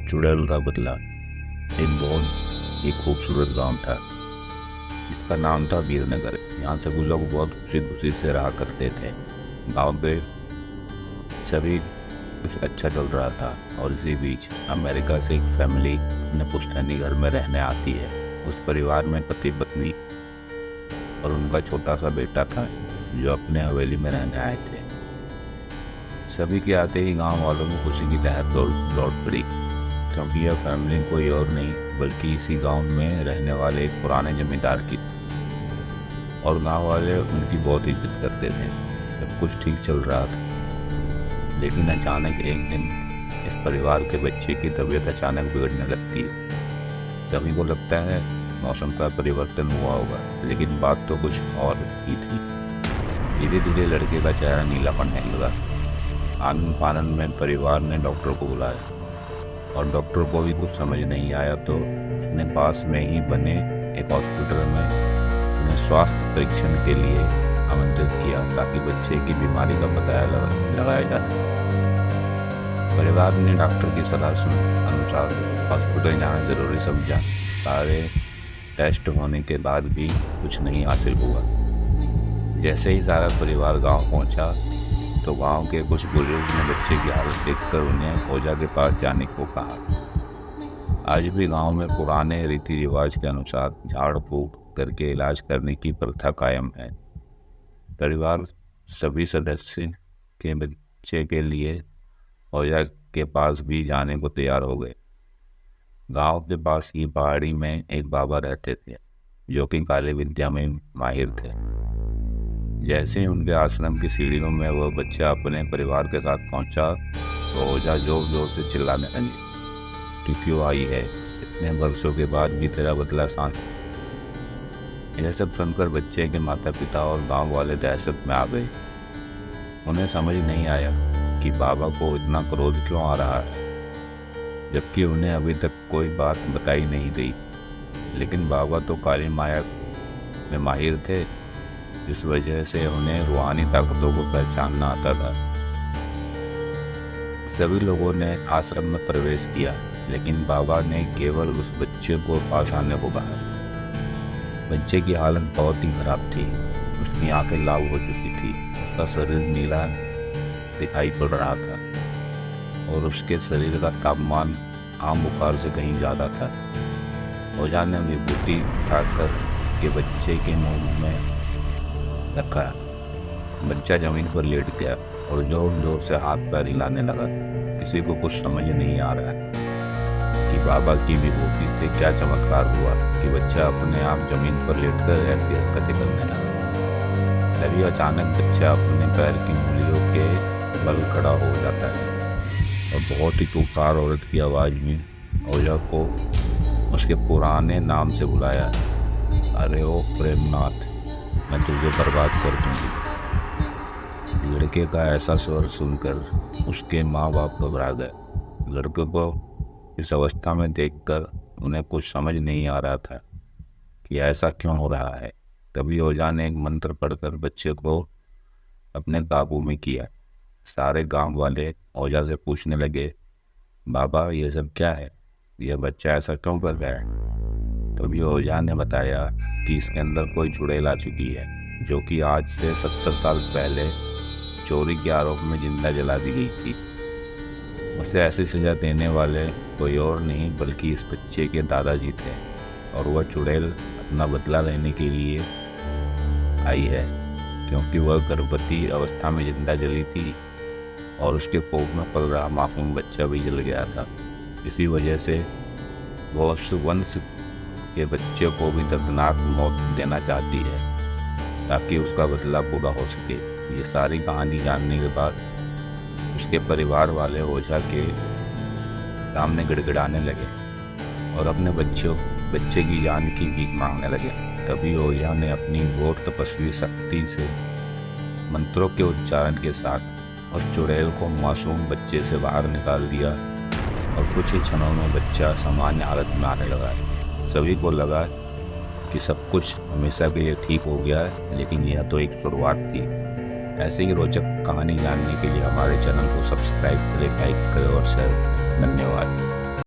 चुड़ैल का बदला। एक बहुत ही खूबसूरत गांव था। इसका नाम था वीरनगर। यहाँ से वो लोग बहुत खुशी खुशी से रहा करते थे। गांव पे सभी कुछ अच्छा चल रहा था और इसी बीच अमेरिका से एक फैमिली अपने पुश्तैनी घर में रहने आती है। उस परिवार में पति पत्नी और उनका छोटा सा बेटा था जो अपने हवेली में रहने आए थे। सभी के आते ही गांव वालों को खुशी की लहर दौड़ पड़ी, क्योंकि यह फैमिली कोई और नहीं बल्कि इसी गांव में रहने वाले एक पुराने जमींदार की थी और गांव वाले उनकी बहुत इज्जत करते थे। सब कुछ ठीक चल रहा था, लेकिन अचानक एक दिन इस परिवार के बच्चे की तबीयत अचानक बिगड़ने लगती है। सभी को लगता है मौसम का परिवर्तन हुआ होगा, लेकिन बात तो कुछ और ही थी। धीरे धीरे लड़के का चेहरा नीला पड़ने लगा। आनन फानन में परिवार ने डॉक्टर को बुलाया और डॉक्टर को भी कुछ समझ नहीं आया तो उसने पास में ही बने एक हॉस्पिटल में उन्हें स्वास्थ्य परीक्षण के लिए आमंत्रित किया ताकि बच्चे की बीमारी का पता लगाया जा सके। परिवार ने डॉक्टर की सलाह अनुसार हॉस्पिटल जाना जरूरी समझा। सारे टेस्ट होने के बाद भी कुछ नहीं हासिल हुआ। जैसे ही सारा परिवार गांव पहुंचा तो गांव के कुछ बुजुर्ग ने बच्चे की हालत देखकर उन्हें ओझा के पास जाने को कहा। आज भी गांव में पुराने रीति रिवाज के अनुसार झाड़ फूक करके इलाज करने की प्रथा कायम है। परिवार सभी सदस्य के बच्चे के लिए ओझा के पास भी जाने को तैयार हो गए। गांव के पास ही पहाड़ी में एक बाबा रहते थे जो कि काली विद्या में माहिर थे। जैसे ही उनके आश्रम की सीढ़ियों में वह बच्चा अपने परिवार के साथ पहुंचा तो ओझा जोर जोर से चिल्लाने लगे, "तू क्यों आई है? इतने वर्षों के बाद भी तेरा बदला सांस।" यह सब सुनकर बच्चे के माता पिता और गांव वाले दहशत में आ गए। उन्हें समझ नहीं आया कि बाबा को इतना क्रोध क्यों आ रहा है, जबकि उन्हें अभी तक कोई बात बताई नहीं गई। लेकिन बाबा तो काली माया में माहिर थे, इस वजह से उन्हें रूहानी ताकतों को पहचानना आता था। सभी लोगों ने आश्रम में प्रवेश किया, लेकिन बाबा ने केवल उस बच्चे को पास आने को कहा। बच्चे की हालत बहुत ही खराब थी। उसकी आंखें लाल हो चुकी थी, उसका शरीर नीला दिखाई पड़ रहा था और उसके शरीर का तापमान आम बुखार से कहीं ज़्यादा था। ओझा ने विभूति उठाकर के बच्चे के मुंह में रखा। बच्चा जमीन पर लेट गया और जोर जोर से हाथ पैर हिलाने लगा। किसी को कुछ समझ नहीं आ रहा है कि बाबा की विभूति से क्या चमत्कार हुआ कि बच्चा अपने आप जमीन पर लेटकर ऐसी हरकतें करने लगा। तभी अचानक बच्चा अपने पैर की उंगलियों के बल खड़ा हो जाता है और बहुत ही खूंखार औरत की आवाज़ में ओझा को उसके पुराने नाम से बुलाया, "अरे ओ प्रेमनाथ, मैं तुझे बर्बाद कर दूंगी।" लड़के का ऐसा स्वर सुनकर उसके माँ बाप घबरा गए। लड़के को इस अवस्था में देखकर उन्हें कुछ समझ नहीं आ रहा था कि ऐसा क्यों हो रहा है। तभी ओझा ने एक मंत्र पढ़कर बच्चे को अपने काबू में किया। सारे गांव वाले ओझा से पूछने लगे, "बाबा, ये सब क्या है? यह बच्चा ऐसा क्यों कर रहा है?" तभी ओझा ने बताया कि इसके अंदर कोई चुड़ैल आ चुकी है, जो कि आज से 70 साल पहले चोरी के आरोप में जिंदा जला दी गई थी। उसे ऐसी सजा देने वाले कोई और नहीं बल्कि इस बच्चे के दादाजी थे और वह चुड़ैल अपना बदला लेने के लिए आई है, क्योंकि वह गर्भवती अवस्था में जिंदा जली थी और उसके कोख में पल रहा मासूम बच्चा भी जल गया था। इसी वजह से वो उस वंश के बच्चे को भी दर्दनाक मौत देना चाहती है ताकि उसका बदला पूरा हो सके। ये सारी कहानी जानने के बाद उसके परिवार वाले ओझा के सामने गिड़गिड़ाने लगे और अपने बच्चे की जान की भीख मांगने लगे। तभी ओझा ने अपनी घोर तपस्वी शक्ति से मंत्रों के उच्चारण के साथ उस चुड़ैल को मासूम बच्चे से बाहर निकाल दिया और कुछ ही क्षणों में बच्चा सामान्य हालत में आने लगा। सभी को लगा कि सब कुछ हमेशा के लिए ठीक हो गया है, लेकिन यह तो एक शुरुआत थी। ऐसे ही रोचक कहानी जानने के लिए हमारे चैनल को सब्सक्राइब करें, लाइक करें और शेयर। धन्यवाद।